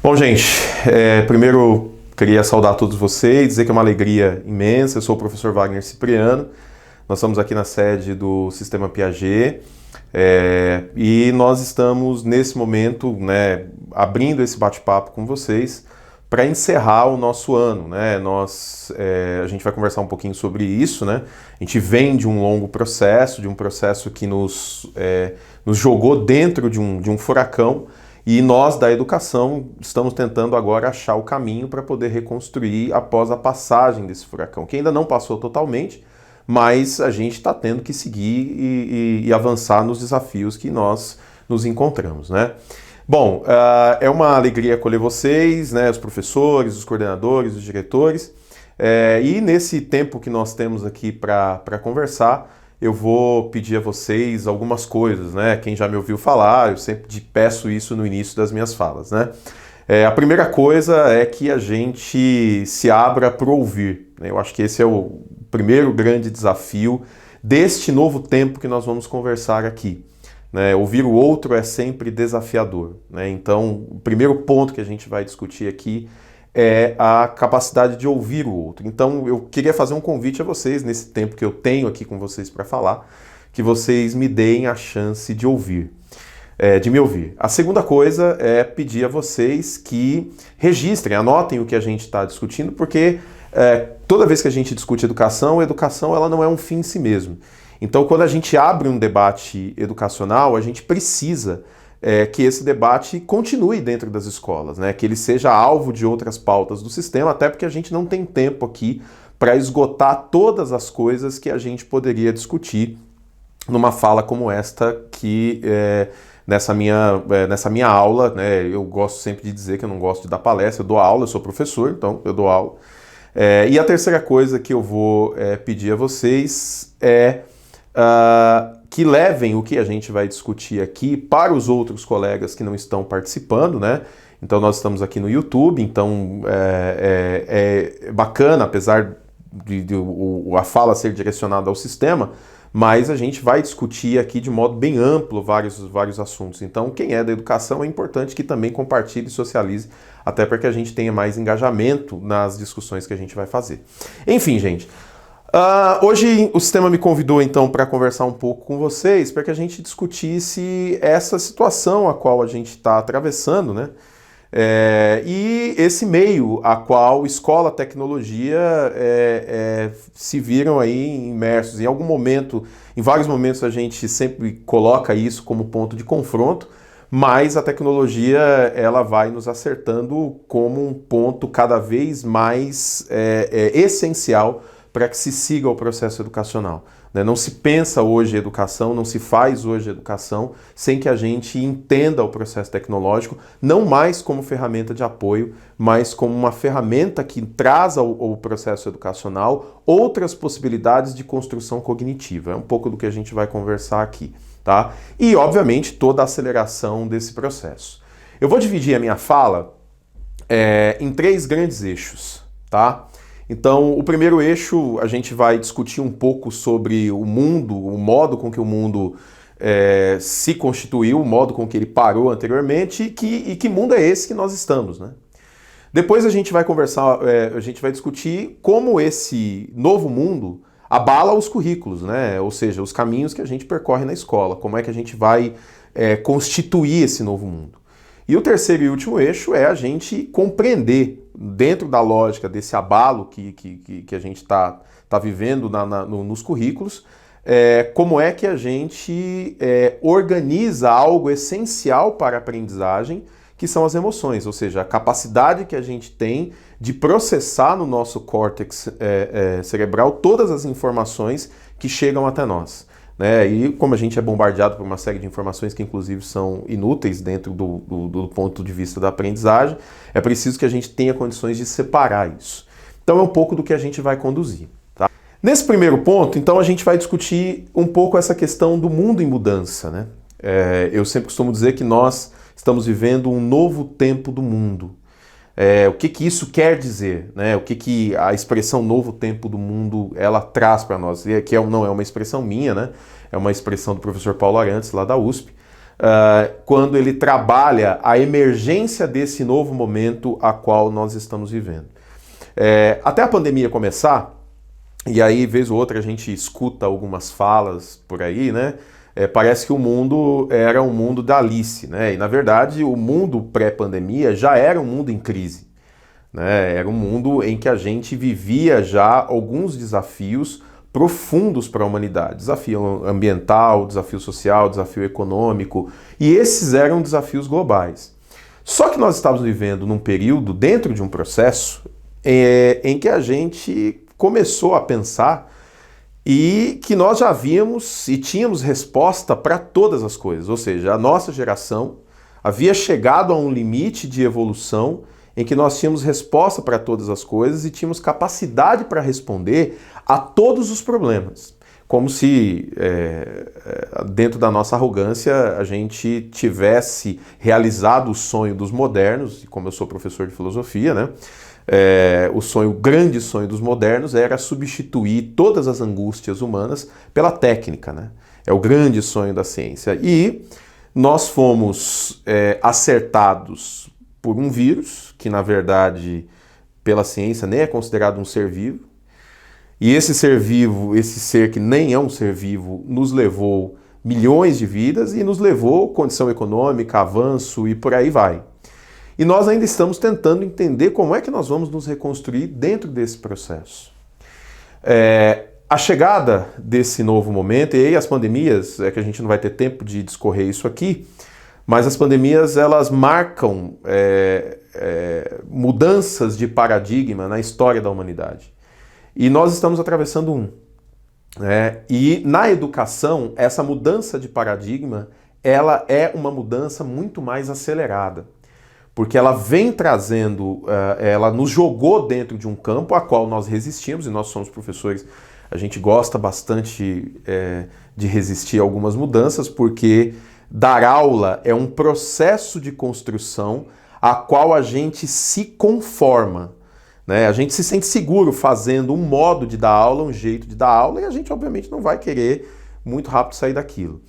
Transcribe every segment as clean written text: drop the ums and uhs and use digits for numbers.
Bom, gente, primeiro queria saudar todos vocês, dizer que é uma alegria imensa. Eu sou o professor Wagner Cipriano, nós estamos aqui na sede do Sistema Piaget e nós estamos nesse momento, né, abrindo esse bate-papo com vocês para encerrar o nosso ano, né? A gente vai conversar um pouquinho sobre isso, né? A gente vem de um longo processo, de um processo que nos jogou dentro de um furacão. E nós, da educação, estamos tentando agora achar o caminho para poder reconstruir após a passagem desse furacão, que ainda não passou totalmente, mas a gente está tendo que seguir e avançar nos desafios que nós nos encontramos, né? Bom, é uma alegria acolher vocês, né, os professores, os coordenadores, os diretores, e nesse tempo que nós temos aqui para conversar, eu vou pedir a vocês algumas coisas, né? Quem já me ouviu falar, eu sempre peço isso no início das minhas falas, né? A primeira coisa é que a gente se abra para ouvir, né? Eu acho que esse é o primeiro grande desafio deste novo tempo que nós vamos conversar aqui, né? Ouvir o outro é sempre desafiador, né? Então, o primeiro ponto que a gente vai discutir aqui é a capacidade de ouvir o outro. Então, eu queria fazer um convite a vocês, nesse tempo que eu tenho aqui com vocês para falar, que vocês me deem a chance de ouvir, de me ouvir. A segunda coisa é pedir a vocês que registrem, anotem o que a gente está discutindo, porque toda vez que a gente discute educação, a educação ela não é um fim em si mesmo. Então, quando a gente abre um debate educacional, a gente precisa que esse debate continue dentro das escolas, né? Que ele seja alvo de outras pautas do sistema, até porque a gente não tem tempo aqui para esgotar todas as coisas que a gente poderia discutir numa fala como esta, que nessa minha aula, né? Eu gosto sempre de dizer que eu não gosto de dar palestra, eu dou aula, eu sou professor, então eu dou aula. E a terceira coisa que eu vou pedir a vocês é que levem o que a gente vai discutir aqui para os outros colegas que não estão participando, né? Então nós estamos aqui no YouTube, então é bacana, apesar de a fala ser direcionada ao sistema, mas a gente vai discutir aqui de modo bem amplo vários assuntos. Então quem é da educação é importante que também compartilhe e socialize, até para que a gente tenha mais engajamento nas discussões que a gente vai fazer. Enfim, gente. Hoje o sistema me convidou então para conversar um pouco com vocês, para que a gente discutisse essa situação a qual a gente está atravessando, né? E esse meio a qual escola, tecnologia se viram aí imersos. Em algum momento, em vários momentos a gente sempre coloca isso como ponto de confronto, mas a tecnologia ela vai nos acertando como um ponto cada vez mais essencial para que se siga o processo educacional. Não se pensa hoje educação, não se faz hoje educação sem que a gente entenda o processo tecnológico, não mais como ferramenta de apoio, mas como uma ferramenta que traz ao processo educacional outras possibilidades de construção cognitiva. É um pouco do que a gente vai conversar aqui, tá? E, obviamente, toda a aceleração desse processo. Eu vou dividir a minha fala em 3 grandes eixos, tá? Então, o primeiro eixo, a gente vai discutir um pouco sobre o mundo, o modo com que o mundo se constituiu, o modo com que ele parou anteriormente e que mundo é esse que nós estamos, né? Depois a gente vai conversar, a gente vai discutir como esse novo mundo abala os currículos, né? Ou seja, os caminhos que a gente percorre na escola, como é que a gente vai constituir esse novo mundo. E o terceiro e último eixo é a gente compreender, dentro da lógica desse abalo que a gente está vivendo nos currículos, como é que a gente organiza algo essencial para a aprendizagem, que são as emoções, ou seja, a capacidade que a gente tem de processar no nosso córtex cerebral todas as informações que chegam até nós. E como a gente é bombardeado por uma série de informações que inclusive são inúteis dentro do ponto de vista da aprendizagem, é preciso que a gente tenha condições de separar isso. Então é um pouco do que a gente vai conduzir. Tá? Nesse primeiro ponto, então, a gente vai discutir um pouco essa questão do mundo em mudança, né? Eu sempre costumo dizer que nós estamos vivendo um novo tempo do mundo. O que isso quer dizer, né? O que a expressão novo tempo do mundo ela traz para nós? E aqui não é uma expressão minha, né? É uma expressão do professor Paulo Arantes, lá da USP, quando ele trabalha a emergência desse novo momento a qual nós estamos vivendo. Até a pandemia começar, e aí, vez ou outra, a gente escuta algumas falas por aí, né? Parece que o mundo era um mundo da Alice, né? E, na verdade, o mundo pré-pandemia já era um mundo em crise, né? Era um mundo em que a gente vivia já alguns desafios profundos para a humanidade. Desafio ambiental, desafio social, desafio econômico, e esses eram desafios globais. Só que nós estávamos vivendo num período, dentro de um processo, em que a gente começou a pensar e que nós já víamos e tínhamos resposta para todas as coisas. Ou seja, a nossa geração havia chegado a um limite de evolução em que nós tínhamos resposta para todas as coisas e tínhamos capacidade para responder a todos os problemas. Como se, dentro da nossa arrogância, a gente tivesse realizado o sonho dos modernos, e como eu sou professor de filosofia, né? O grande sonho dos modernos era substituir todas as angústias humanas pela técnica, né? É o grande sonho da ciência. E nós fomos acertados por um vírus, que na verdade, pela ciência, nem é considerado um ser vivo. E esse ser vivo, esse ser que nem é um ser vivo, nos levou milhões de vidas e nos levou condição econômica, avanço e por aí vai. E nós ainda estamos tentando entender como é que nós vamos nos reconstruir dentro desse processo. A chegada desse novo momento, e aí as pandemias, que a gente não vai ter tempo de discorrer isso aqui, mas as pandemias elas marcam mudanças de paradigma na história da humanidade. E nós estamos atravessando um. E na educação, essa mudança de paradigma, ela é uma mudança muito mais acelerada. Porque ela vem trazendo, ela nos jogou dentro de um campo a qual nós resistimos, e nós somos professores, a gente gosta bastante de resistir a algumas mudanças, porque dar aula é um processo de construção a qual a gente se conforma, né? A gente se sente seguro fazendo um modo de dar aula, um jeito de dar aula, e a gente obviamente não vai querer muito rápido sair daquilo.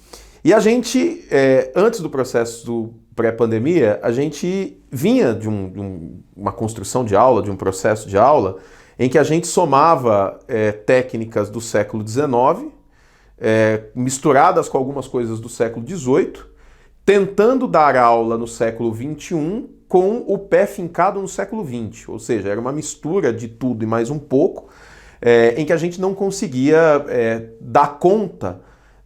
E a gente, antes do processo do pré-pandemia, a gente vinha de uma construção de aula, de um processo de aula, em que a gente somava técnicas do século XIX, misturadas com algumas coisas do século XVIII, tentando dar aula no século XXI com o pé fincado no século XX. Ou seja, era uma mistura de tudo e mais um pouco, em que a gente não conseguia dar conta,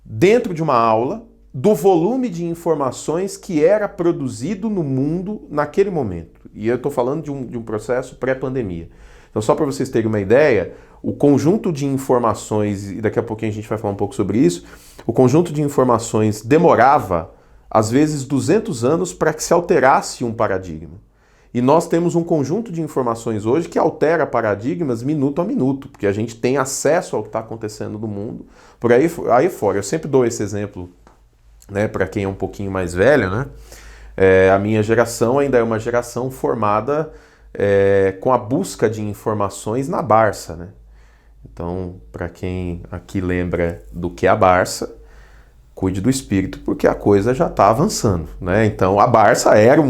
dentro de uma aula, do volume de informações que era produzido no mundo naquele momento. E eu estou falando de um processo pré-pandemia. Então, só para vocês terem uma ideia, o conjunto de informações, e daqui a pouquinho a gente vai falar um pouco sobre isso, o conjunto de informações demorava, às vezes, 200 anos para que se alterasse um paradigma. E nós temos um conjunto de informações hoje que altera paradigmas minuto a minuto, porque a gente tem acesso ao que está acontecendo no mundo por aí fora. Eu sempre dou esse exemplo, né, para quem é um pouquinho mais velho, né? A minha geração ainda é uma geração formada com a busca de informações na Barça, né? Então, para quem aqui lembra do que é a Barça, cuide do espírito, porque a coisa já está avançando, né? Então, a Barça era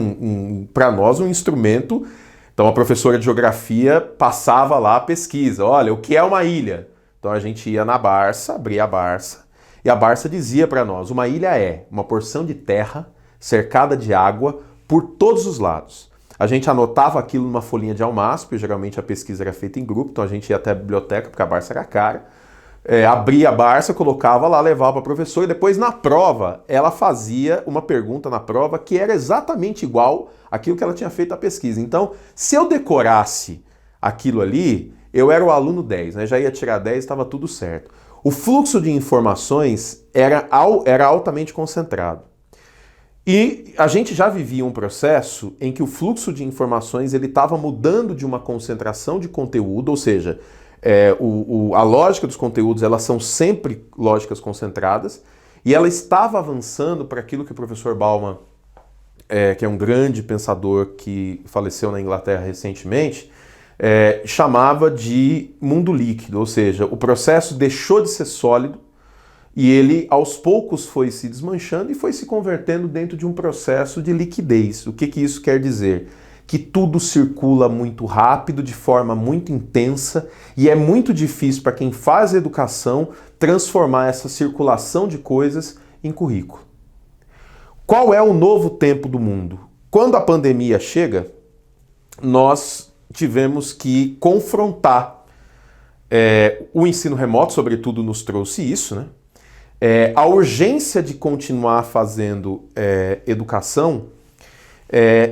para nós um instrumento. Então, a professora de geografia passava lá a pesquisa. Olha, o que é uma ilha? Então, a gente ia na Barça, abria a Barça, e a Barça dizia para nós, uma ilha é uma porção de terra cercada de água por todos os lados. A gente anotava aquilo numa folhinha de almaço, porque geralmente a pesquisa era feita em grupo, então a gente ia até a biblioteca, porque a Barça era cara, abria a Barça, colocava lá, levava para a professora, e depois na prova, ela fazia uma pergunta na prova que era exatamente igual àquilo que ela tinha feito a pesquisa. Então, se eu decorasse aquilo ali, eu era o aluno 10, né? Já ia tirar 10, estava tudo certo. O fluxo de informações era altamente concentrado. E a gente já vivia um processo em que o fluxo de informações ele estava mudando de uma concentração de conteúdo, ou seja, a lógica dos conteúdos elas são sempre lógicas concentradas, e ela estava avançando para aquilo que o professor Bauman, que é um grande pensador que faleceu na Inglaterra recentemente, chamava de mundo líquido, ou seja, o processo deixou de ser sólido e ele aos poucos foi se desmanchando e foi se convertendo dentro de um processo de liquidez. O que isso quer dizer? Que tudo circula muito rápido, de forma muito intensa, e é muito difícil para quem faz educação transformar essa circulação de coisas em currículo. Qual é o novo tempo do mundo? Quando a pandemia chega, nós tivemos que confrontar o ensino remoto, sobretudo, nos trouxe isso, né? A urgência de continuar fazendo educação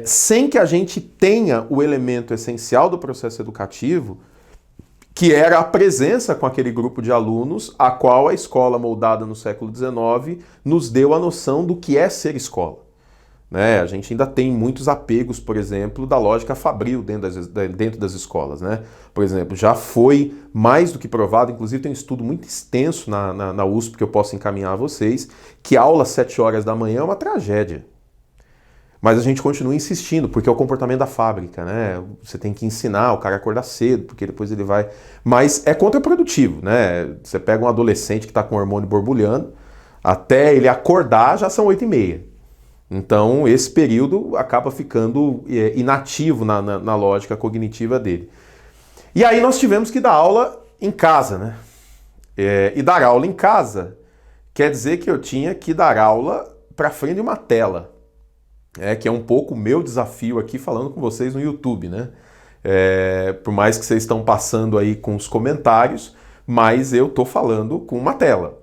sem que a gente tenha o elemento essencial do processo educativo, que era a presença com aquele grupo de alunos a qual a escola moldada no século XIX nos deu a noção do que é ser escola. Né? A gente ainda tem muitos apegos, por exemplo, da lógica fabril dentro das escolas. Né? Por exemplo, já foi mais do que provado, inclusive tem um estudo muito extenso na USP que eu posso encaminhar a vocês, que aula às 7 horas da manhã é uma tragédia. Mas a gente continua insistindo, porque é o comportamento da fábrica, né? Você tem que ensinar o cara a acordar cedo, porque depois ele vai... Mas é contraprodutivo, né? Você pega um adolescente que está com o hormônio borbulhando, até ele acordar já são 8h30. Então esse período acaba ficando inativo na lógica cognitiva dele. E aí nós tivemos que dar aula em casa, né? E dar aula em casa quer dizer que eu tinha que dar aula para frente de uma tela. Que é um pouco o meu desafio aqui falando com vocês no YouTube, né? Por mais que vocês estão passando aí com os comentários, mas eu tô falando com uma tela.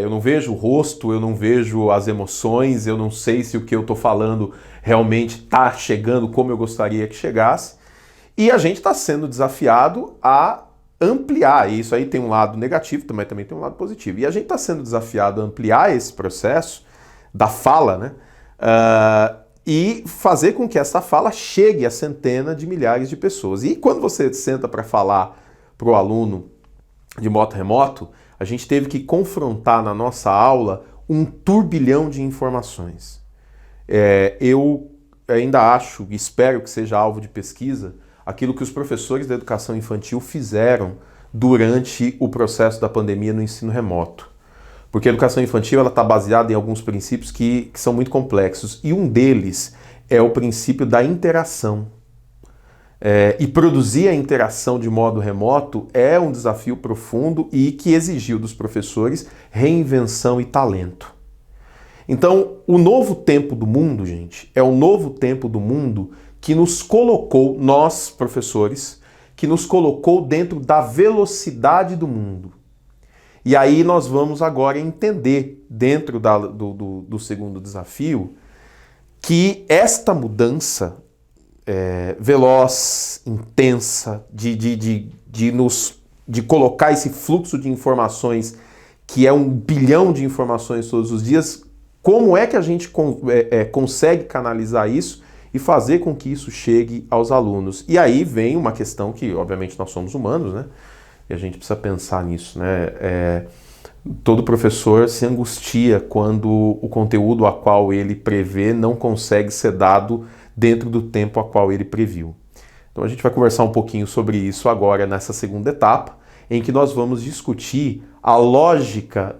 Eu não vejo o rosto, eu não vejo as emoções, eu não sei se o que eu tô falando realmente tá chegando como eu gostaria que chegasse. E a gente está sendo desafiado a ampliar, e isso aí tem um lado negativo, também tem um lado positivo. E a gente está sendo desafiado a ampliar esse processo da fala, né? E fazer com que essa fala chegue a centenas de milhares de pessoas. E quando você senta para falar para o aluno de modo remoto, a gente teve que confrontar na nossa aula um turbilhão de informações. Eu ainda acho e espero que seja alvo de pesquisa aquilo que os professores da educação infantil fizeram durante o processo da pandemia no ensino remoto. Porque a educação infantil está baseada em alguns princípios que são muito complexos. E um deles é o princípio da interação. E produzir a interação de modo remoto é um desafio profundo e que exigiu dos professores reinvenção e talento. Então, o novo tempo do mundo, gente, é o novo tempo do mundo que nos colocou, nós, professores, que nos colocou dentro da velocidade do mundo. E aí nós vamos agora entender, dentro do segundo desafio, que esta mudança veloz, intensa, de colocar esse fluxo de informações, que é 1 bilhão de informações todos os dias, como é que a gente consegue canalizar isso e fazer com que isso chegue aos alunos? E aí vem uma questão que, obviamente, nós somos humanos, né? E a gente precisa pensar nisso, né? Todo professor se angustia quando o conteúdo a qual ele prevê não consegue ser dado dentro do tempo a qual ele previu. Então a gente vai conversar um pouquinho sobre isso agora nessa segunda etapa, em que nós vamos discutir a lógica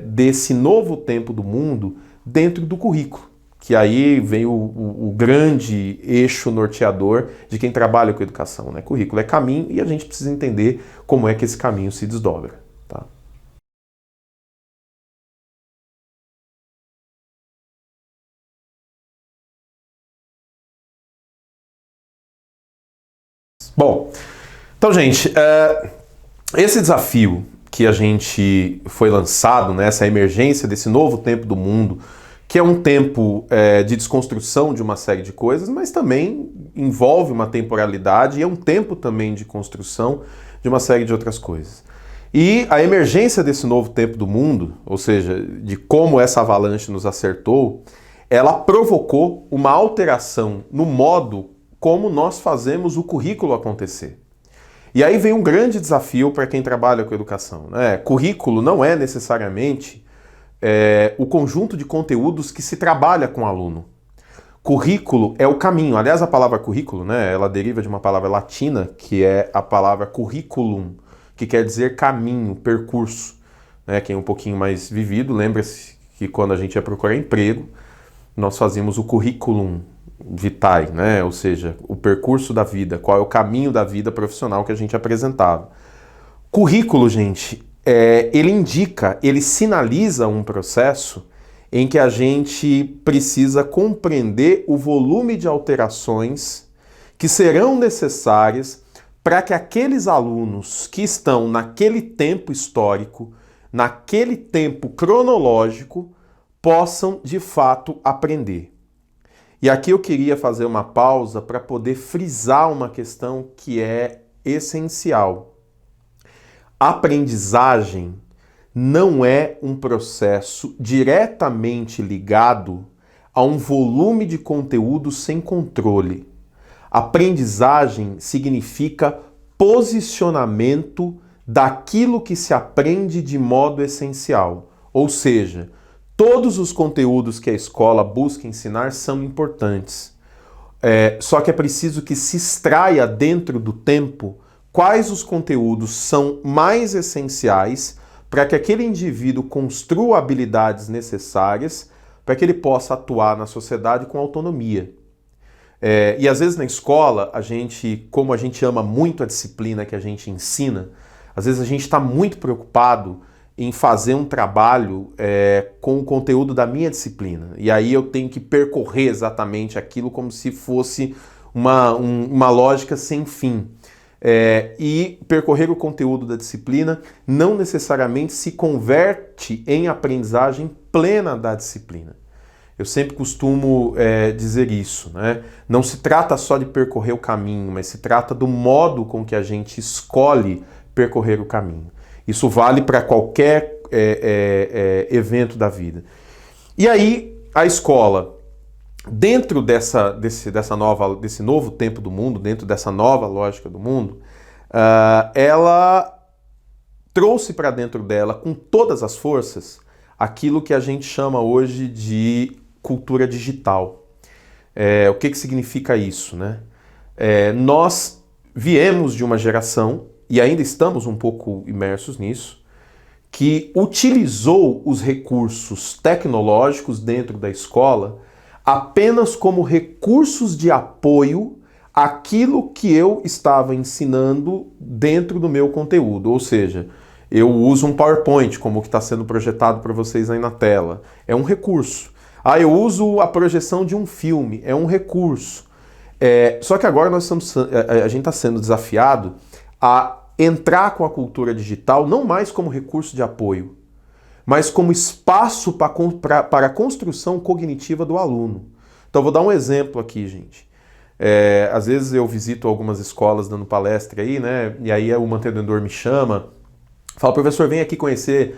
desse novo tempo do mundo dentro do currículo, que aí vem o grande eixo norteador de quem trabalha com educação, né? Currículo é caminho e a gente precisa entender como é que esse caminho se desdobra. Tá? Bom, então, gente, esse desafio que a gente foi lançado, né, essa emergência desse novo tempo do mundo, que é um tempo de desconstrução de uma série de coisas, mas também envolve uma temporalidade e é um tempo também de construção de uma série de outras coisas. E a emergência desse novo tempo do mundo, ou seja, de como essa avalanche nos acertou, ela provocou uma alteração no modo como nós fazemos o currículo acontecer. E aí vem um grande desafio para quem trabalha com educação, né? Currículo não é necessariamente o conjunto de conteúdos que se trabalha com o aluno. Currículo é o caminho. Aliás, a palavra currículo, né, ela deriva de uma palavra latina, que é a palavra curriculum, que quer dizer caminho, percurso. né? Quem é um pouquinho mais vivido, lembra-se que quando a gente ia procurar emprego, nós fazíamos o curriculum vitae, né? Ou seja, o percurso da vida, qual é o caminho da vida profissional que a gente apresentava. Currículo, gente, ele indica, ele sinaliza um processo em que a gente precisa compreender o volume de alterações que serão necessárias para que aqueles alunos que estão naquele tempo histórico, naquele tempo cronológico, possam de fato aprender. E aqui eu queria fazer uma pausa para poder frisar uma questão que é essencial. A aprendizagem não é um processo diretamente ligado a um volume de conteúdo sem controle. Aprendizagem significa posicionamento daquilo que se aprende de modo essencial. Ou seja, todos os conteúdos que a escola busca ensinar são importantes. Só que é preciso que se extraia dentro do tempo quais os conteúdos são mais essenciais para que aquele indivíduo construa habilidades necessárias para que ele possa atuar na sociedade com autonomia. E às vezes na escola, como a gente ama muito a disciplina que a gente ensina, às vezes a gente está muito preocupado em fazer um trabalho com o conteúdo da minha disciplina. E aí eu tenho que percorrer exatamente aquilo como se fosse uma lógica sem fim. E percorrer o conteúdo da disciplina não necessariamente se converte em aprendizagem plena da disciplina. Eu sempre costumo dizer isso, né? Não se trata só de percorrer o caminho, mas se trata do modo com que a gente escolhe percorrer o caminho. Isso vale para qualquer evento da vida. E aí, a escola, dentro desse novo tempo do mundo, dentro dessa nova lógica do mundo, ela trouxe para dentro dela, com todas as forças, aquilo que a gente chama hoje de cultura digital. O que significa isso, né? Nós viemos de uma geração, e ainda estamos um pouco imersos nisso, que utilizou os recursos tecnológicos dentro da escola apenas como recursos de apoio àquilo que eu estava ensinando dentro do meu conteúdo. Ou seja, eu uso um PowerPoint, como o que está sendo projetado para vocês aí na tela. É um recurso. Eu uso a projeção de um filme. É um recurso. Só que agora a gente está sendo desafiado a entrar com a cultura digital não mais como recurso de apoio, mas como espaço para a construção cognitiva do aluno. Então, vou dar um exemplo aqui, gente. Às vezes eu visito algumas escolas dando palestra aí, né? E aí o mantenedor me chama, fala, professor, vem aqui conhecer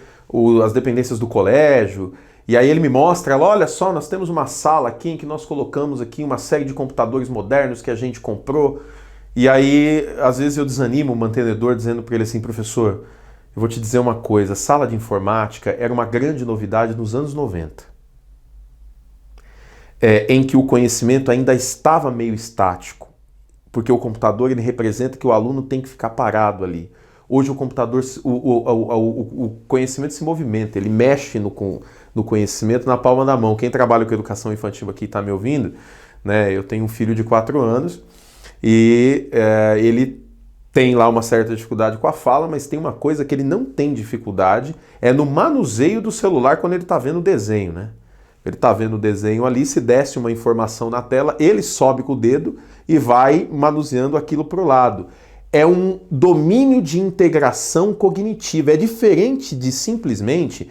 as dependências do colégio. E aí ele me mostra, olha só, nós temos uma sala aqui em que nós colocamos aqui uma série de computadores modernos que a gente comprou. E aí, às vezes eu desanimo o mantenedor dizendo para ele assim, professor, eu vou te dizer uma coisa, a sala de informática era uma grande novidade nos anos 90, em que o conhecimento ainda estava meio estático, porque o computador ele representa que o aluno tem que ficar parado ali. Hoje o computador, o conhecimento se movimenta, ele mexe no conhecimento na palma da mão. Quem trabalha com educação infantil aqui está me ouvindo, né? Eu tenho um filho de 4 anos, e ele tem lá uma certa dificuldade com a fala, mas tem uma coisa que ele não tem dificuldade, é no manuseio do celular quando ele está vendo o desenho, né? Ele está vendo o desenho ali, se desce uma informação na tela, ele sobe com o dedo e vai manuseando aquilo para o lado. É um domínio de integração cognitiva, é diferente de simplesmente...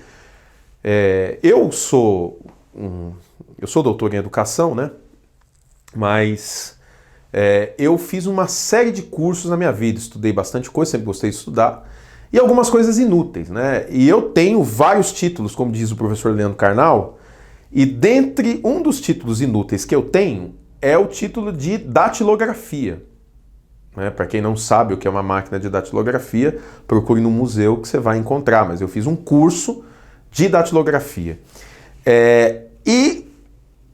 Eu sou doutor em educação, né? Mas... eu fiz uma série de cursos na minha vida, estudei bastante coisa, sempre gostei de estudar, e algumas coisas inúteis, né? E eu tenho vários títulos, como diz o professor Leandro Carnal, e dentre um dos títulos inúteis que eu tenho é o título de datilografia. Para quem não sabe o que é uma máquina de datilografia, procure no museu que você vai encontrar, mas eu fiz um curso de datilografia. E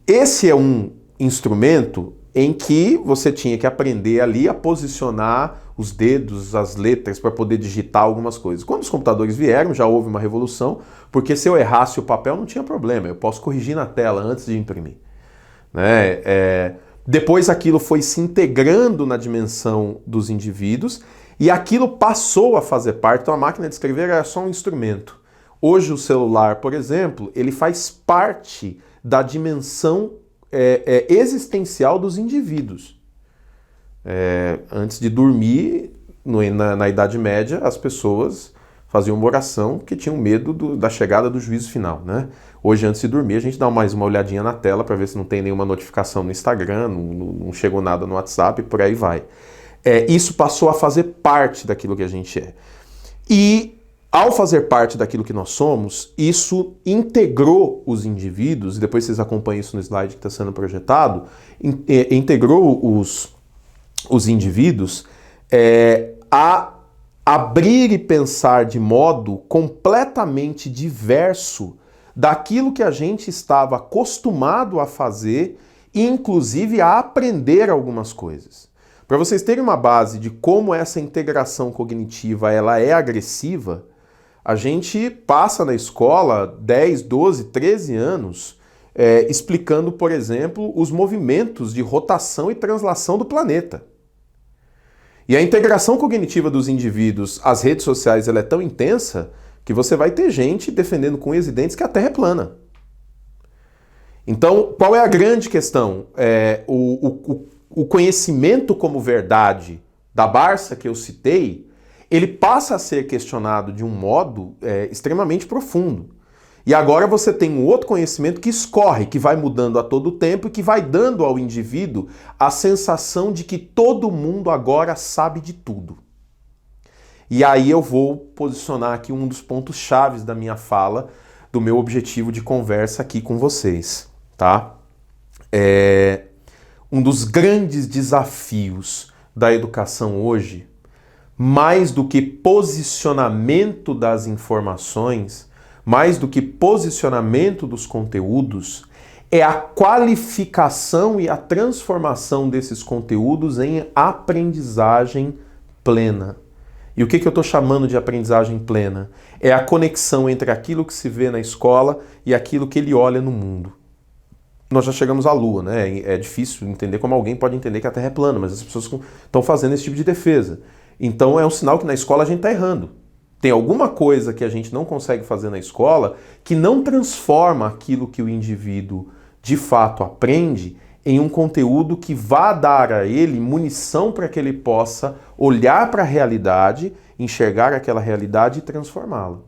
esse é um instrumento em que você tinha que aprender ali a posicionar os dedos, as letras, para poder digitar algumas coisas. Quando os computadores vieram, já houve uma revolução, porque se eu errasse o papel não tinha problema, eu posso corrigir na tela antes de imprimir. Né? Depois aquilo foi se integrando na dimensão dos indivíduos e aquilo passou a fazer parte. Então a máquina de escrever era só um instrumento. Hoje o celular, por exemplo, ele faz parte da dimensão existencial dos indivíduos. Antes de dormir, na Idade Média, as pessoas faziam uma oração que tinham medo da chegada do juízo final, né? Hoje, antes de dormir, a gente dá mais uma olhadinha na tela para ver se não tem nenhuma notificação no Instagram, não chegou nada no WhatsApp, por aí vai. Isso passou a fazer parte daquilo que a gente é. E, ao fazer parte daquilo que nós somos, isso integrou os indivíduos, e depois vocês acompanham isso no slide que está sendo projetado, integrou os indivíduos a abrir e pensar de modo completamente diverso daquilo que a gente estava acostumado a fazer e inclusive a aprender algumas coisas. Para vocês terem uma base de como essa integração cognitiva ela é agressiva, a gente passa na escola 10, 12, 13 anos explicando, por exemplo, os movimentos de rotação e translação do planeta. E a integração cognitiva dos indivíduos às redes sociais ela é tão intensa que você vai ter gente defendendo com unhas e dentes que a Terra é plana. Então, qual é a grande questão? O conhecimento como verdade da Barça que eu citei, ele passa a ser questionado de um modo extremamente profundo. E agora você tem um outro conhecimento que escorre, que vai mudando a todo tempo e que vai dando ao indivíduo a sensação de que todo mundo agora sabe de tudo. E aí eu vou posicionar aqui um dos pontos chaves da minha fala, do meu objetivo de conversa aqui com vocês, tá? Um dos grandes desafios da educação hoje, mais do que posicionamento das informações, mais do que posicionamento dos conteúdos, é a qualificação e a transformação desses conteúdos em aprendizagem plena. E o que eu estou chamando de aprendizagem plena? É a conexão entre aquilo que se vê na escola e aquilo que ele olha no mundo. Nós já chegamos à Lua, né? É difícil entender como alguém pode entender que a Terra é plana, mas as pessoas estão fazendo esse tipo de defesa. Então é um sinal que na escola a gente está errando. Tem alguma coisa que a gente não consegue fazer na escola que não transforma aquilo que o indivíduo de fato aprende em um conteúdo que vá dar a ele munição para que ele possa olhar para a realidade, enxergar aquela realidade e transformá-la.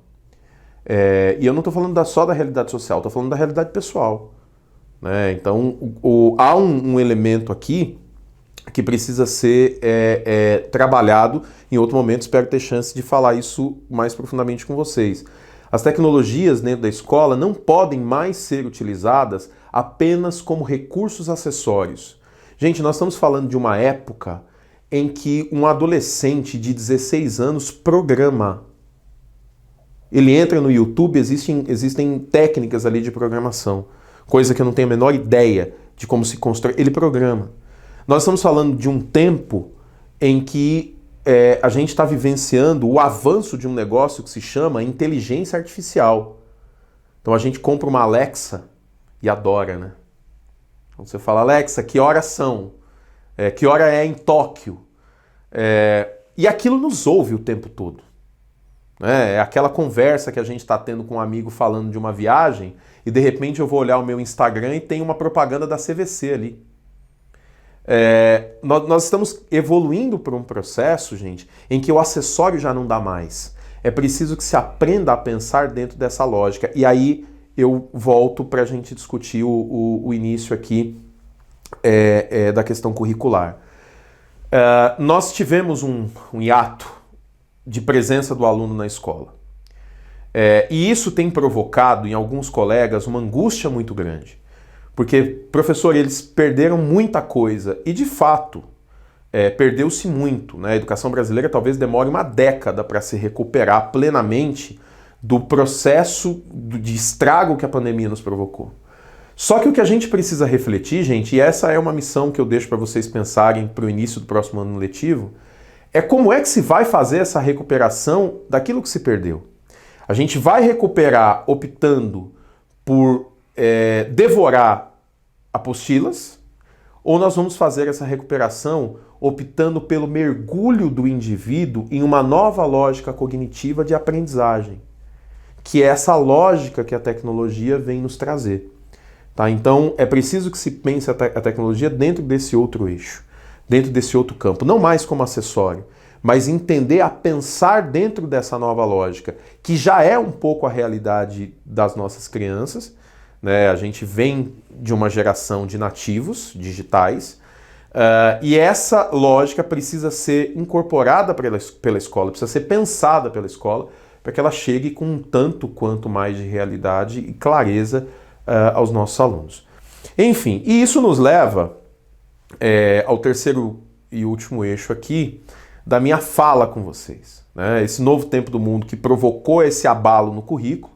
E eu não estou falando só da realidade social, estou falando da realidade pessoal. Né? Então há um elemento aqui que precisa ser trabalhado. Em outro momento espero ter chance de falar isso mais profundamente com vocês. As tecnologias dentro da escola não podem mais ser utilizadas apenas como recursos acessórios. Gente, nós estamos falando de uma época em que um adolescente de 16 anos programa. Ele entra no YouTube, existem técnicas ali de programação, coisa que eu não tenho a menor ideia de como se constrói. Ele programa. Nós estamos falando de um tempo em que a gente está vivenciando o avanço de um negócio que se chama inteligência artificial. Então a gente compra uma Alexa e adora, né? Então você fala, Alexa, que horas são? Que hora é em Tóquio? E aquilo nos ouve o tempo todo. É aquela conversa que a gente está tendo com um amigo falando de uma viagem e de repente eu vou olhar o meu Instagram e tem uma propaganda da CVC ali. Nós estamos evoluindo por um processo, gente, em que o acessório já não dá mais. É preciso que se aprenda a pensar dentro dessa lógica. E aí eu volto para a gente discutir o início aqui da questão curricular. Nós tivemos um hiato de presença do aluno na escola. E isso tem provocado em alguns colegas uma angústia muito grande. Porque, professor, eles perderam muita coisa e, de fato, perdeu-se muito. Né? A educação brasileira talvez demore uma década para se recuperar plenamente do processo de estrago que a pandemia nos provocou. Só que o que a gente precisa refletir, gente, e essa é uma missão que eu deixo para vocês pensarem para o início do próximo ano letivo, é como é que se vai fazer essa recuperação daquilo que se perdeu. A gente vai recuperar optando por devorar apostilas, ou nós vamos fazer essa recuperação optando pelo mergulho do indivíduo em uma nova lógica cognitiva de aprendizagem, que é essa lógica que a tecnologia vem nos trazer. Tá? Então é preciso que se pense a tecnologia dentro desse outro eixo, dentro desse outro campo, não mais como acessório, mas entender a pensar dentro dessa nova lógica, que já é um pouco a realidade das nossas crianças, né? A gente vem de uma geração de nativos digitais, e essa lógica precisa ser incorporada pela escola, precisa ser pensada pela escola, para que ela chegue com um tanto quanto mais de realidade e clareza aos nossos alunos. Enfim, e isso nos leva ao terceiro e último eixo aqui da minha fala com vocês, né? Esse novo tempo do mundo que provocou esse abalo no currículo,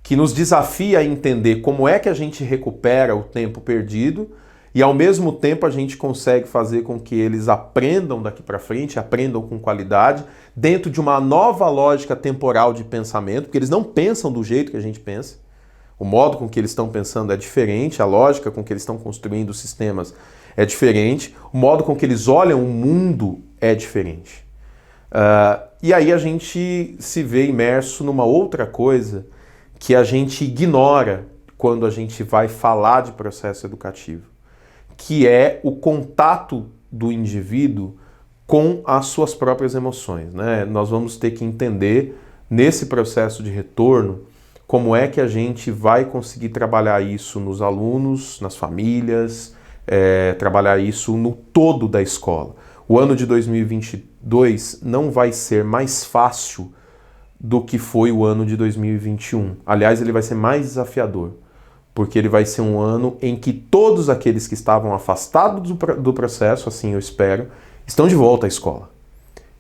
que nos desafia a entender como é que a gente recupera o tempo perdido e ao mesmo tempo a gente consegue fazer com que eles aprendam daqui para frente, aprendam com qualidade, dentro de uma nova lógica temporal de pensamento, porque eles não pensam do jeito que a gente pensa. O modo com que eles estão pensando é diferente, a lógica com que eles estão construindo os sistemas é diferente, o modo com que eles olham o mundo é diferente. E aí a gente se vê imerso numa outra coisa que a gente ignora quando a gente vai falar de processo educativo, que é o contato do indivíduo com as suas próprias emoções, né? Nós vamos ter que entender nesse processo de retorno como é que a gente vai conseguir trabalhar isso nos alunos, nas famílias, trabalhar isso no todo da escola. O ano de 2022 não vai ser mais fácil do que foi o ano de 2021. Aliás, ele vai ser mais desafiador, porque ele vai ser um ano em que todos aqueles que estavam afastados do processo, assim eu espero, estão de volta à escola.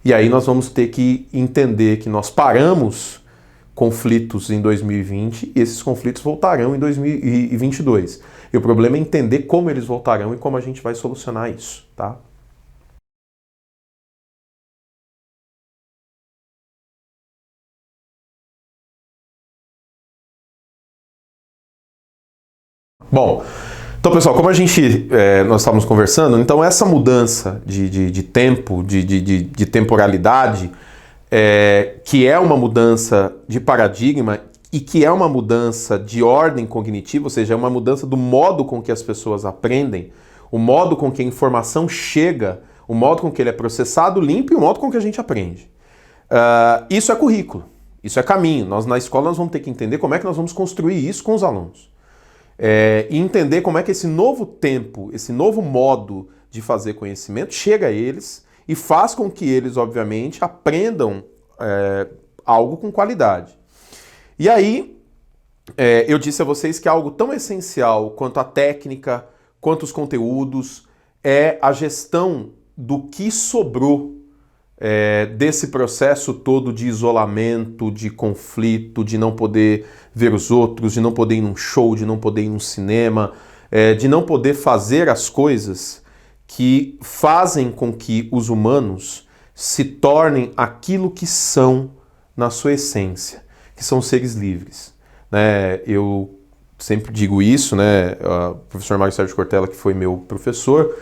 E aí nós vamos ter que entender que nós paramos conflitos em 2020 e esses conflitos voltarão em 2022. E o problema é entender como eles voltarão e como a gente vai solucionar isso, tá? Bom, então pessoal, como nós estávamos conversando, então essa mudança de tempo, de temporalidade, que é uma mudança de paradigma e que é uma mudança de ordem cognitiva, ou seja, é uma mudança do modo com que as pessoas aprendem, o modo com que a informação chega, o modo com que ele é processado, limpo e o modo com que a gente aprende. Isso é currículo, isso é caminho. Nós na escola nós vamos ter que entender como é que nós vamos construir isso com os alunos. E entender como é que esse novo tempo, esse novo modo de fazer conhecimento chega a eles e faz com que eles, obviamente, aprendam algo com qualidade. E aí, eu disse a vocês que algo tão essencial quanto a técnica, quanto os conteúdos, é a gestão do que sobrou desse processo todo de isolamento, de conflito, de não poder ver os outros, de não poder ir num show, de não poder ir num cinema, de não poder fazer as coisas que fazem com que os humanos se tornem aquilo que são na sua essência, que são seres livres. Eu sempre digo isso, né? O professor Mário Sérgio Cortella, que foi meu professor,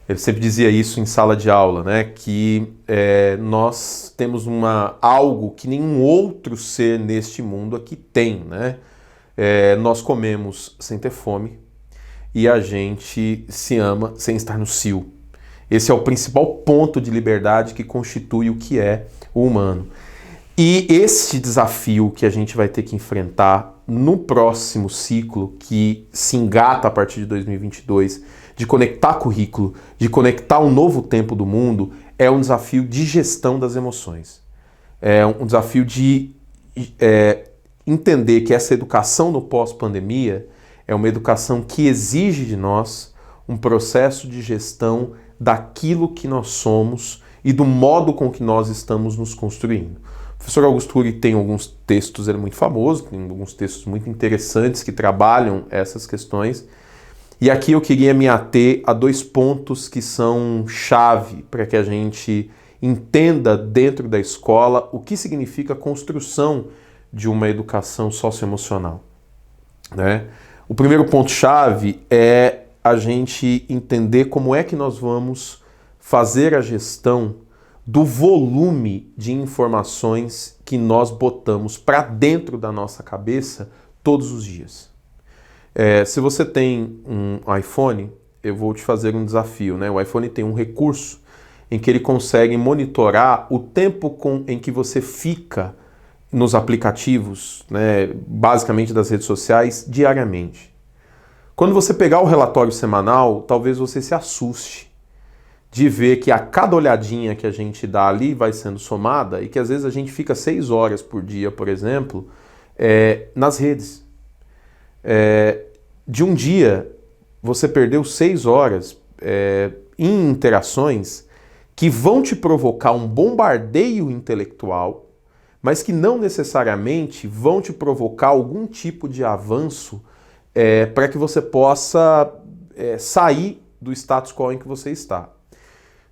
ele sempre dizia isso em sala de aula, né? Que nós temos algo que nenhum outro ser neste mundo aqui tem, né? Nós comemos sem ter fome e a gente se ama sem estar no cio. Esse é o principal ponto de liberdade que constitui o que é o humano. E esse desafio que a gente vai ter que enfrentar no próximo ciclo, que se engata a partir de 2022, de conectar currículo, de conectar um novo tempo do mundo, é um desafio de gestão das emoções. É um desafio de entender que essa educação no pós-pandemia é uma educação que exige de nós um processo de gestão daquilo que nós somos e do modo com que nós estamos nos construindo. O professor Augusto Cury tem alguns textos, ele é muito famoso, tem alguns textos muito interessantes que trabalham essas questões. E aqui eu queria me ater a 2 pontos que são chave para que a gente entenda dentro da escola o que significa a construção de uma educação socioemocional, né? O primeiro ponto-chave é a gente entender como é que nós vamos fazer a gestão do volume de informações que nós botamos para dentro da nossa cabeça todos os dias. Se você tem um iPhone, eu vou te fazer um desafio, né? O iPhone tem um recurso em que ele consegue monitorar o tempo em que você fica nos aplicativos, né, basicamente das redes sociais, diariamente. Quando você pegar o relatório semanal, talvez você se assuste de ver que a cada olhadinha que a gente dá ali vai sendo somada e que às vezes a gente fica 6 horas por dia, por exemplo, nas redes. De um dia, você perdeu 6 horas em interações que vão te provocar um bombardeio intelectual, mas que não necessariamente vão te provocar algum tipo de avanço para que você possa sair do status quo em que você está.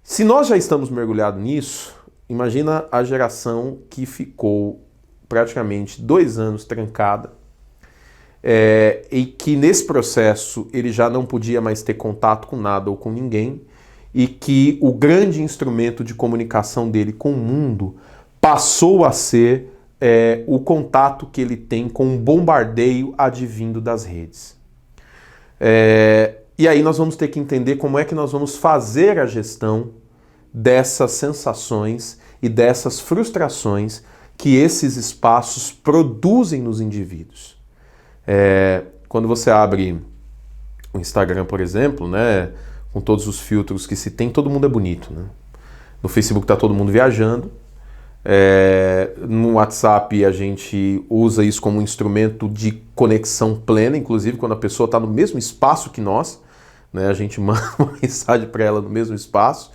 Se nós já estamos mergulhados nisso, imagina a geração que ficou praticamente 2 anos trancada e que nesse processo ele já não podia mais ter contato com nada ou com ninguém e que o grande instrumento de comunicação dele com o mundo passou a ser o contato que ele tem com um bombardeio advindo das redes. E aí nós vamos ter que entender como é que nós vamos fazer a gestão dessas sensações e dessas frustrações que esses espaços produzem nos indivíduos. Quando você abre o Instagram, por exemplo, né, com todos os filtros que se tem, todo mundo é bonito, né? No Facebook está todo mundo viajando. No WhatsApp a gente usa isso como um instrumento de conexão plena, inclusive quando a pessoa está no mesmo espaço que nós, né, a gente manda uma mensagem para ela no mesmo espaço.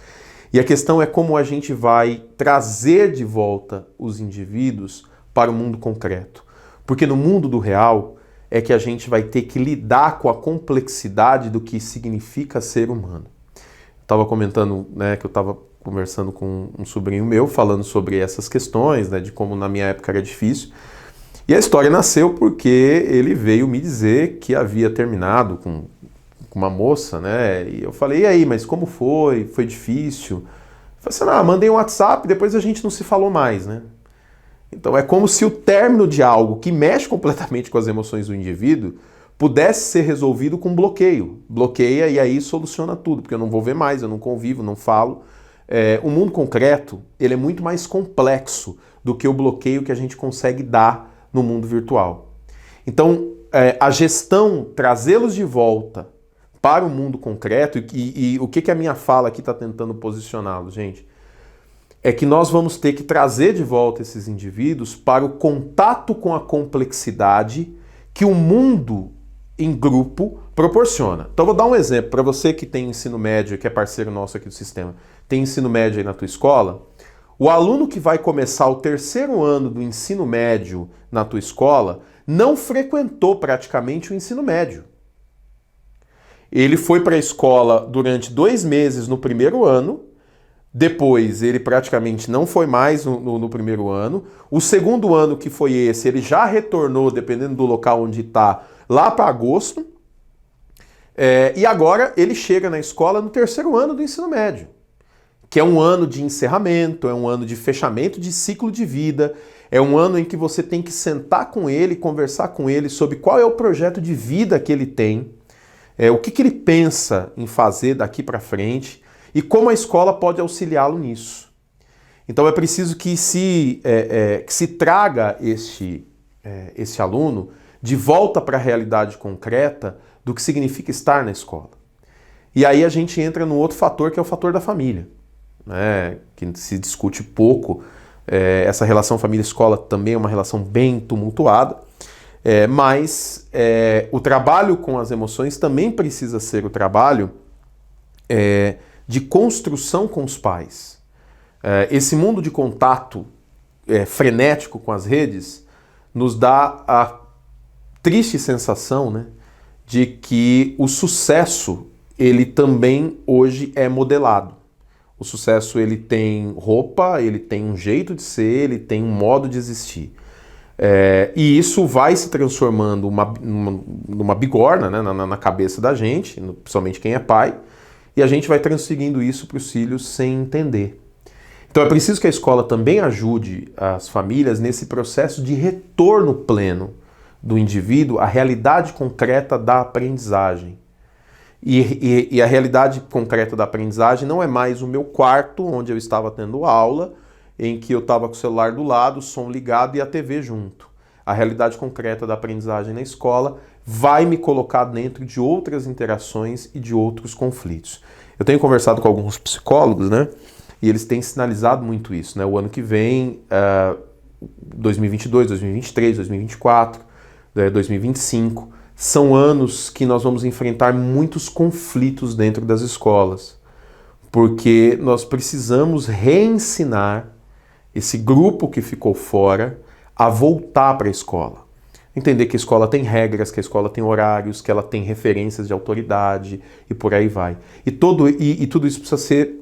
E a questão é como a gente vai trazer de volta os indivíduos para o mundo concreto. Porque no mundo do real é que a gente vai ter que lidar com a complexidade do que significa ser humano. Eu estava comentando, né, que eu estava conversando com um sobrinho meu, falando sobre essas questões, né, de como na minha época era difícil. E a história nasceu porque ele veio me dizer que havia terminado com uma moça, né? E eu falei, e aí, mas como foi? Foi difícil? Eu falei assim, mandei um WhatsApp, depois a gente não se falou mais, né? Então é como se o término de algo que mexe completamente com as emoções do indivíduo pudesse ser resolvido com bloqueio. Bloqueia e aí soluciona tudo, porque eu não vou ver mais, eu não convivo, não falo. O mundo concreto, ele é muito mais complexo do que o bloqueio que a gente consegue dar no mundo virtual. Então, a gestão, trazê-los de volta para o mundo concreto, e o que a minha fala aqui está tentando posicioná-los, gente, é que nós vamos ter que trazer de volta esses indivíduos para o contato com a complexidade que o mundo em grupo proporciona. Então vou dar um exemplo para você que tem ensino médio, que é parceiro nosso aqui do sistema, tem ensino médio aí na tua escola. O aluno que vai começar o 3º ano do ensino médio na tua escola não frequentou praticamente o ensino médio. Ele foi para a escola durante 2 meses no 1º ano, depois ele praticamente não foi mais no 1º ano. O 2º ano, que foi esse, ele já retornou, dependendo do local onde está, lá para agosto. E agora ele chega na escola no 3º ano do ensino médio, que é um ano de encerramento, é um ano de fechamento de ciclo de vida, é um ano em que você tem que sentar com ele, conversar com ele sobre qual é o projeto de vida que ele tem, o que ele pensa em fazer daqui para frente e como a escola pode auxiliá-lo nisso. Então é preciso que se traga esse aluno de volta para a realidade concreta do que significa estar na escola. E aí a gente entra no outro fator, que é o fator da família, né? Que se discute pouco. Essa relação família-escola também é uma relação bem tumultuada, mas o trabalho com as emoções também precisa ser o trabalho de construção com os pais. Esse mundo de contato frenético com as redes, nos dá a triste sensação, né, de que o sucesso, ele também hoje é modelado. O sucesso, ele tem roupa, ele tem um jeito de ser, ele tem um modo de existir. E isso vai se transformando numa bigorna, né, na cabeça da gente, principalmente quem é pai, e a gente vai transferindo isso para os filhos sem entender. Então é preciso que a escola também ajude as famílias nesse processo de retorno pleno do indivíduo à realidade concreta da aprendizagem. E a realidade concreta da aprendizagem não é mais o meu quarto, onde eu estava tendo aula, em que eu estava com o celular do lado, o som ligado e a TV junto. A realidade concreta da aprendizagem na escola vai me colocar dentro de outras interações e de outros conflitos. Eu tenho conversado com alguns psicólogos, né? E eles têm sinalizado muito isso, né? O ano que vem, 2022, 2023, 2024, 2025, são anos que nós vamos enfrentar muitos conflitos dentro das escolas, porque nós precisamos reensinar esse grupo que ficou fora a voltar para a escola. Entender que a escola tem regras, que a escola tem horários, que ela tem referências de autoridade e por aí vai. E tudo isso precisa ser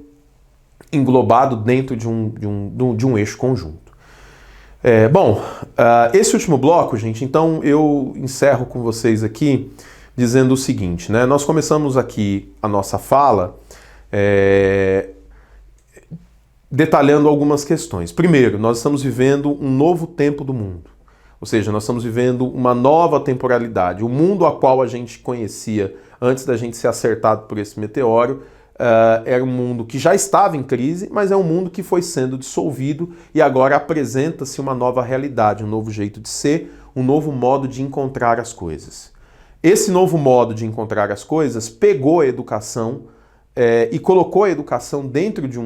englobado dentro de um eixo conjunto. Esse último bloco, gente, então eu encerro com vocês aqui dizendo o seguinte, né? Nós começamos aqui a nossa fala detalhando algumas questões. Primeiro, nós estamos vivendo um novo tempo do mundo. Ou seja, nós estamos vivendo uma nova temporalidade. O mundo a qual a gente conhecia antes da gente ser acertado por esse meteoro era um mundo que já estava em crise, mas é um mundo que foi sendo dissolvido e agora apresenta-se uma nova realidade, um novo jeito de ser, um novo modo de encontrar as coisas. Esse novo modo de encontrar as coisas pegou a educação e colocou a educação dentro de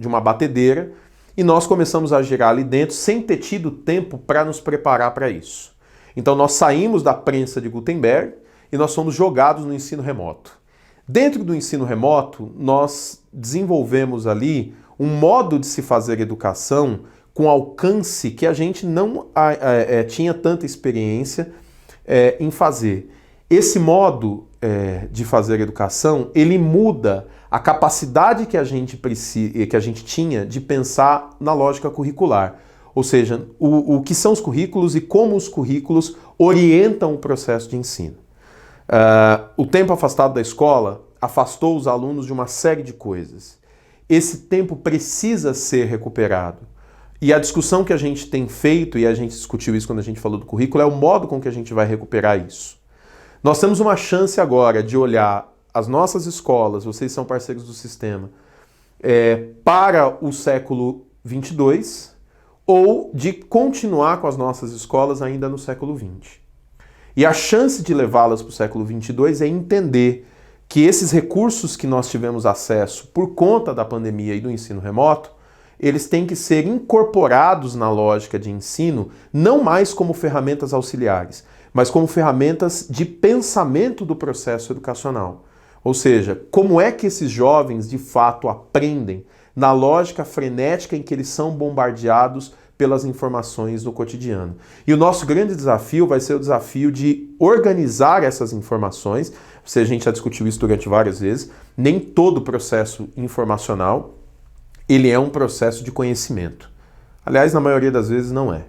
uma batedeira e nós começamos a girar ali dentro sem ter tido tempo para nos preparar para isso. Então nós saímos da prensa de Gutenberg e nós fomos jogados no ensino remoto. Dentro do ensino remoto, nós desenvolvemos ali um modo de se fazer educação com alcance que a gente não tinha tanta experiência em fazer. Esse modo de fazer educação, ele muda a capacidade que a gente tinha de pensar na lógica curricular. Ou seja, o que são os currículos e como os currículos orientam o processo de ensino. O tempo afastado da escola afastou os alunos de uma série de coisas. Esse tempo precisa ser recuperado. E a discussão que a gente tem feito, e a gente discutiu isso quando a gente falou do currículo, é o modo com que a gente vai recuperar isso. Nós temos uma chance agora de olhar as nossas escolas, vocês são parceiros do sistema, para o século 22 ou de continuar com as nossas escolas ainda no século 20. E a chance de levá-las para o século 22 é entender que esses recursos que nós tivemos acesso por conta da pandemia e do ensino remoto, eles têm que ser incorporados na lógica de ensino, não mais como ferramentas auxiliares, mas como ferramentas de pensamento do processo educacional. Ou seja, como é que esses jovens de fato aprendem na lógica frenética em que eles são bombardeados pelas informações do cotidiano. E o nosso grande desafio vai ser o desafio de organizar essas informações. A gente já discutiu isso durante várias vezes. Nem todo processo informacional ele é um processo de conhecimento. Aliás, na maioria das vezes não é.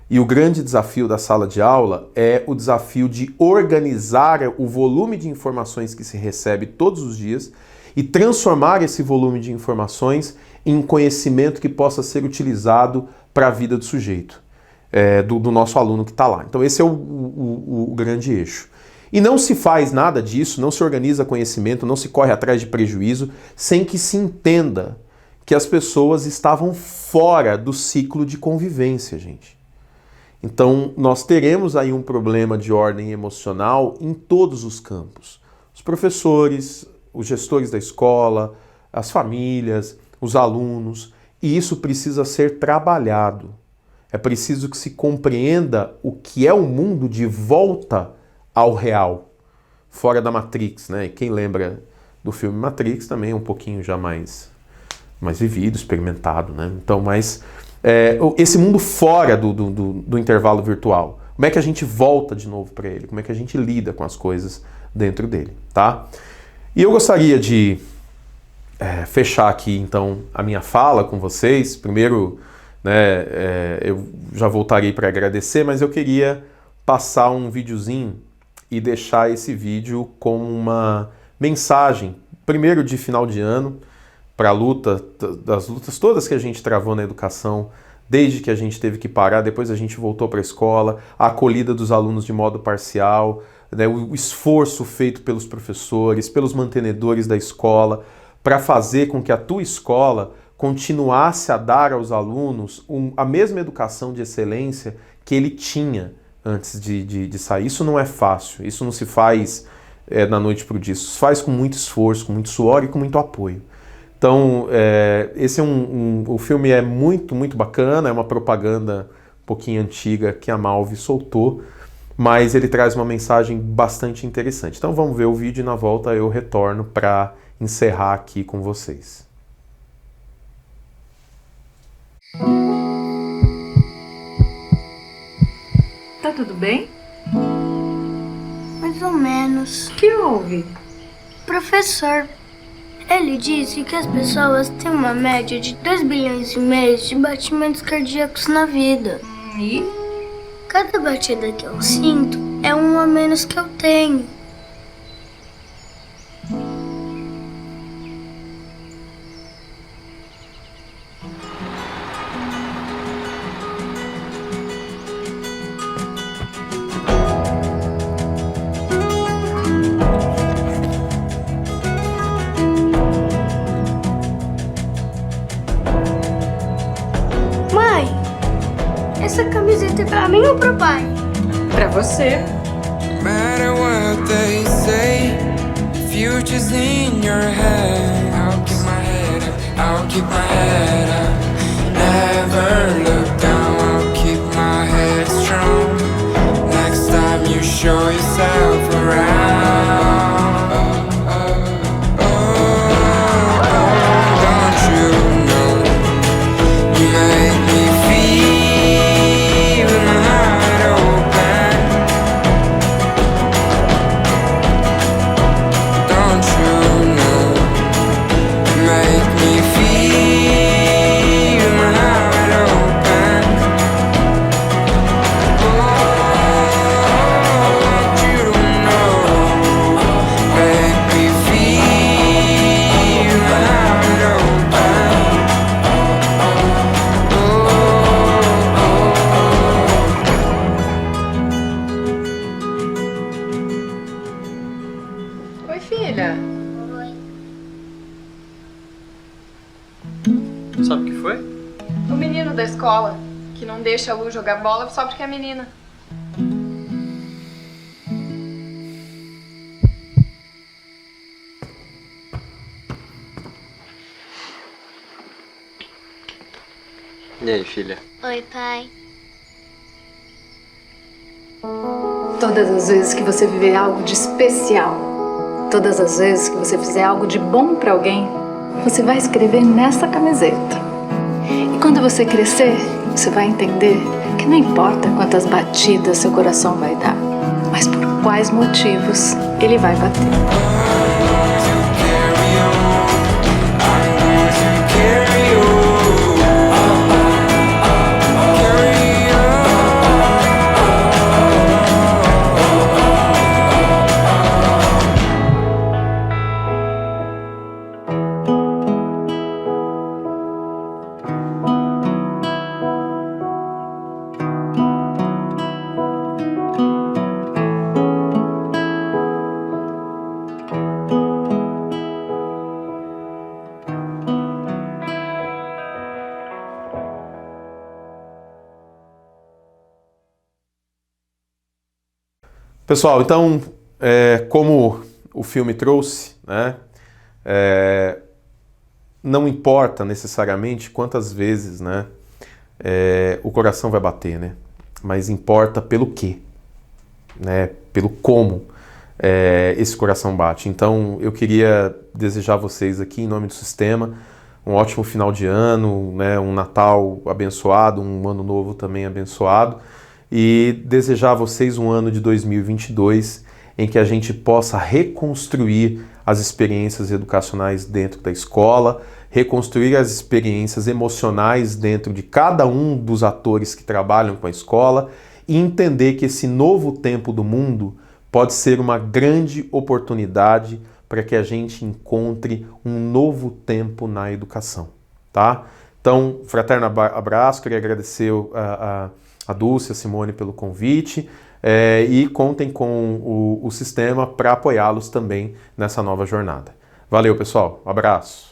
E o grande desafio da sala de aula é o desafio de organizar o volume de informações que se recebe todos os dias e transformar esse volume de informações em conhecimento que possa ser utilizado para a vida do sujeito, do nosso aluno que está lá. Então esse é o grande eixo. E não se faz nada disso, não se organiza conhecimento, não se corre atrás de prejuízo, sem que se entenda que as pessoas estavam fora do ciclo de convivência, gente. Então nós teremos aí um problema de ordem emocional em todos os campos. Os professores, os gestores da escola, as famílias, os alunos, e isso precisa ser trabalhado. É preciso que se compreenda o que é o mundo de volta ao real, fora da Matrix, né? E quem lembra do filme Matrix também é um pouquinho já mais vivido, experimentado, né? Então, mas esse mundo fora do intervalo virtual. Como é que a gente volta de novo para ele? Como é que a gente lida com as coisas dentro dele, tá? E eu gostaria de fechar aqui, então, a minha fala com vocês. Primeiro, né, eu já voltarei para agradecer, mas eu queria passar um videozinho e deixar esse vídeo como uma mensagem, primeiro de final de ano, para a luta, das lutas todas que a gente travou na educação, desde que a gente teve que parar, depois a gente voltou para a escola, a acolhida dos alunos de modo parcial, né, o esforço feito pelos professores, pelos mantenedores da escola, para fazer com que a tua escola continuasse a dar aos alunos a mesma educação de excelência que ele tinha antes de sair. Isso não é fácil, isso não se faz da noite para o dia, isso se faz com muito esforço, com muito suor e com muito apoio. Então, esse o filme é muito, muito bacana, é uma propaganda um pouquinho antiga que a Malve soltou, mas ele traz uma mensagem bastante interessante. Então vamos ver o vídeo e na volta eu retorno para encerrar aqui com vocês. Tá tudo bem? Mais ou menos. O que houve? Professor, ele disse que as pessoas têm uma média de 2,5 bilhões de batimentos cardíacos na vida. E? Cada batida que eu sinto é um a menos que eu tenho. Mãe, essa camiseta é pra mim ou pro pai? Pra você. Matter what they say, future's in your head. I'll keep my head up, I'll keep my head up. Never look down, I'll keep my head strong. Next time you show yourself around. Don't you know, you make me feel my heart open. Don't you know, you make me feel my heart open. Oh, you don't know, make me feel my heart open. Oi, filha. Sabe o que foi? O menino da escola, que não deixa a Lu jogar bola só porque é menina. E aí, filha? Oi, pai. Todas as vezes que você viver algo de especial, todas as vezes que você fizer algo de bom pra alguém, você vai escrever nessa camiseta. E quando você crescer, você vai entender que não importa quantas batidas seu coração vai dar, mas por quais motivos ele vai bater. Pessoal, então, como o filme trouxe, né, não importa necessariamente quantas vezes, né, o coração vai bater, né, mas importa pelo quê, né, pelo como esse coração bate. Então, eu queria desejar a vocês aqui, em nome do sistema, um ótimo final de ano, né, um Natal abençoado, um ano novo também abençoado, e desejar a vocês um ano de 2022 em que a gente possa reconstruir as experiências educacionais dentro da escola, reconstruir as experiências emocionais dentro de cada um dos atores que trabalham com a escola e entender que esse novo tempo do mundo pode ser uma grande oportunidade para que a gente encontre um novo tempo na educação, tá? Então, fraterno abraço, queria agradecer a Dulce, a Simone pelo convite e contem com o sistema para apoiá-los também nessa nova jornada. Valeu, pessoal, abraço!